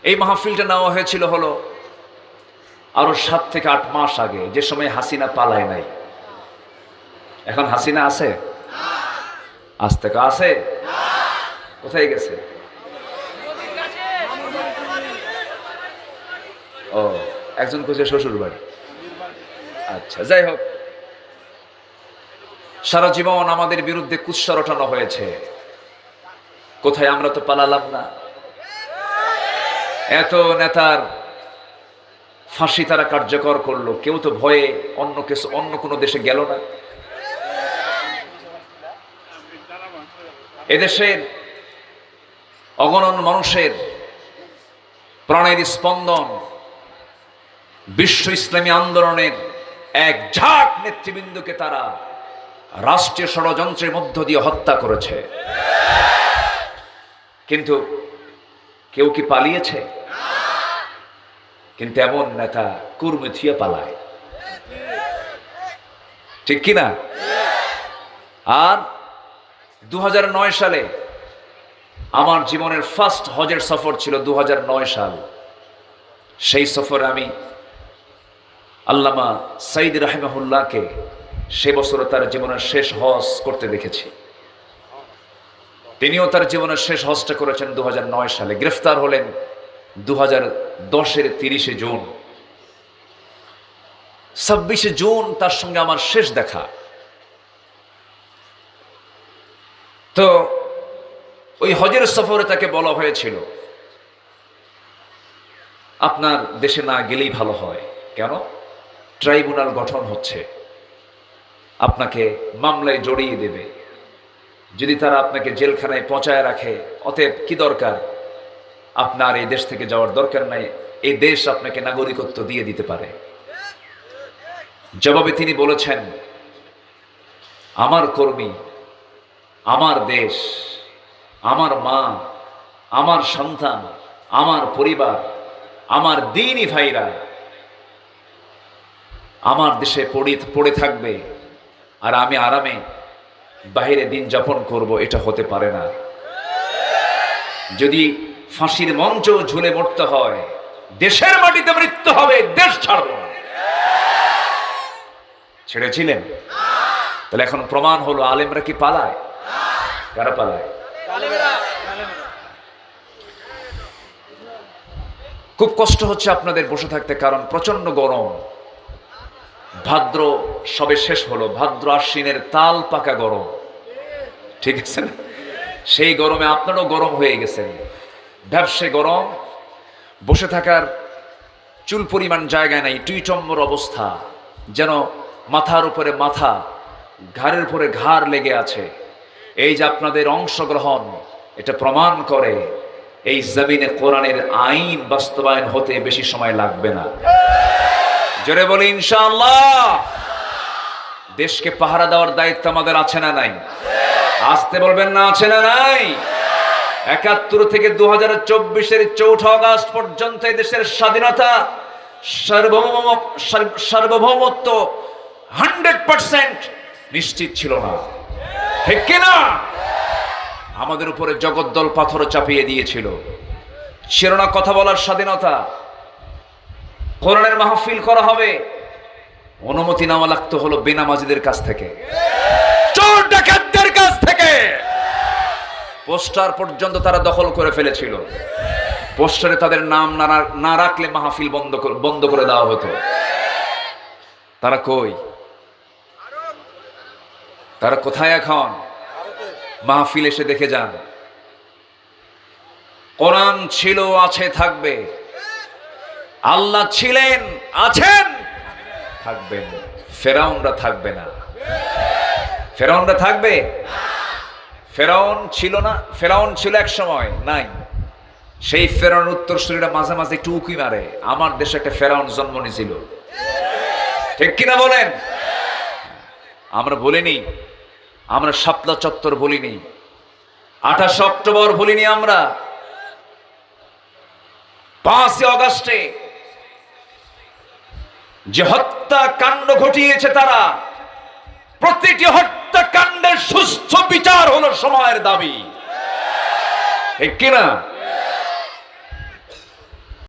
এই মাহফিলটা নেওয়া হয়েছিল হলো আরো 7 থেকে 8 মাস আগে, যে সময় হাসিনা পালায় নাই। এখন হাসিনা আছে? আজ থেকে আছে? কোথায় গেছে? ও, একজন কোচে শ্বশুর বাড়ি। আচ্ছা, যাই হোক, সারা জীবন আমাদের বিরুদ্ধে কুৎসা রটানো হয়েছে। কোথায়? আমরা তো পালালাম না। এত নেতার ফাঁসি তারা কার্যকর করলো, কেউ তো ভয়ে অন্য কোনো দেশে গেল না। এদেশের অগণন মানুষের প্রাণের স্পন্দন, বিশ্ব ইসলামী আন্দোলনের এক ঝাঁক নেতৃবৃন্দকে তারা রাষ্ট্রীয় ষড়যন্ত্রের মধ্য দিয়ে হত্যা করেছে। কিন্তু কেউ কি পালিয়েছে? কিন্তু এমন নেতা কুর্মিথিয়া পালায়, ঠিক কিনা? আর 2009 সালে আমার জীবনের ফার্স্ট হজের সফর ছিল 2009 সাল। সেই সফরে আমি আল্লামা সাইদ রাহিমাহুল্লাহকে সে বছর তার জীবনের শেষ হজ করতে দেখেছি। তিনিও তার জীবনের শেষ হজটা করেছেন 2009 সালে। গ্রেফতার হলেন 2010-এর 30শে জুন। 26শে জুন তার সঙ্গে আমার শেষ দেখা। তো ওই হজের সফরে তাকে বলা হয়েছিল, আপনার দেশে না গেলেই ভালো হয়। কেন? ট্রাইব্যুনাল গঠন হচ্ছে, আপনাকে মামলায় জড়িয়ে দেবে। যদি তারা আপনাকে জেলখানায় পৌঁছায় রাখে, অতএব কি দরকার? আপনার এই দেশ থেকে যাওয়ার দরকার নাই, এই দেশ আপনাকে নাগরিকত্ব দিয়ে দিতে পারে। জবাবে তিনি বলেছেন, আমার কর্মী, আমার দেশ, আমার মা, আমার সন্তান, আমার পরিবার, আমার দ্বীনি ভাইরা আমার দেশে পড়ে থাকবে, আর আমি আরামে বাহিরে দিন যাপন করব, এটা হতে পারে না। যদি ফাঁসির মঞ্চ ঝুলে মরতে হয়, দেশের মাটিতে মৃত্যু হবে, দেশ ছাড়ব না। ছেড়েছিলেন? তাহলে এখন প্রমাণ হলো আলেমরা কি পালায়? কারা পালায়? খুব কষ্ট হচ্ছে আপনাদের বসে থাকতে, কারণ প্রচন্ড গরম। ভাদ্র সবে শেষ হলো, ভাদ্র আশ্বিনের তাল পাকা গরম, ঠিক আছে না? সেই গরমে আপনারও গরম হয়ে গেছেন, ব্যবসে গরম, বসে থাকার চুল পরিমাণ জায়গায় নাই, টুইটম্বর অবস্থা, যেন মাথার উপরে মাথা, ঘাড়ের উপরে ঘাড় লেগে আছে। এই যে আপনাদের অংশগ্রহণ, এটা প্রমাণ করে এই জমিনে কোরআনের আইন বাস্তবায়ন হতে বেশি সময় লাগবে না। জোরে বলি ইনশাআল্লাহ। দেশকে পাহারা দেওয়ার দায়িত্ব আমাদের আছে না নাই? আসতে বলবেন না, আছে না নাই? 71 থেকে 2024-এর 4 আগস্ট পর্যন্ত এই দেশের স্বাধীনতা, সার্বভৌমত্ব 100% নিশ্চিত ছিল না, ঠিক কিনা? আমাদের উপরে জগদ্দল পাথর চাপিয়ে দিয়েছিল। ছিল না কথা বলার স্বাধীনতা। কোরআনের মাহফিল করা হবে, অনুমতি নেওয়া লাগতো হলো বেনামাজিদের কাছ থেকে, চোর ডাকাতদের কাছ থেকে। পোস্টার পর্যন্ত তারা দখল করে ফেলেছিল। পোস্টারে তাদের নাম না রাখলে মাহফিল বন্ধ করে দেওয়া হতো। তারা কই? তারা কোথায় এখন? মাহফিল এসে দেখে যান। কোরআন ছিল, আছে, থাকবে। আল্লাহ ছিলেন, আছেন, থাকবেন। ফেরাউনরা থাকবে না। ফেরাউনরা থাকবে? ফেরাউন ছিল না? ফেরাউন ছিল এক সময়, নাই। সেই ফেরাউন উত্তরসূরিরা মাঝে মাঝে একটু উকি মারে। আমার দেশে একটা ফেরাউন জন্ম নিয়েছিল, ঠিক কিনা বলেন? আমরা বলিনি, আমরা শাপলা চত্বর বলিনি, 28 অক্টোবর বলিনি, আমরা 5 আগস্টে যে হত্যাকাণ্ড ঘটিয়েছে তারা, প্রতিটি হত্যাকাণ্ডের সুস্থ বিচার হলো সময়ের দাবি, ঠিক কিনা?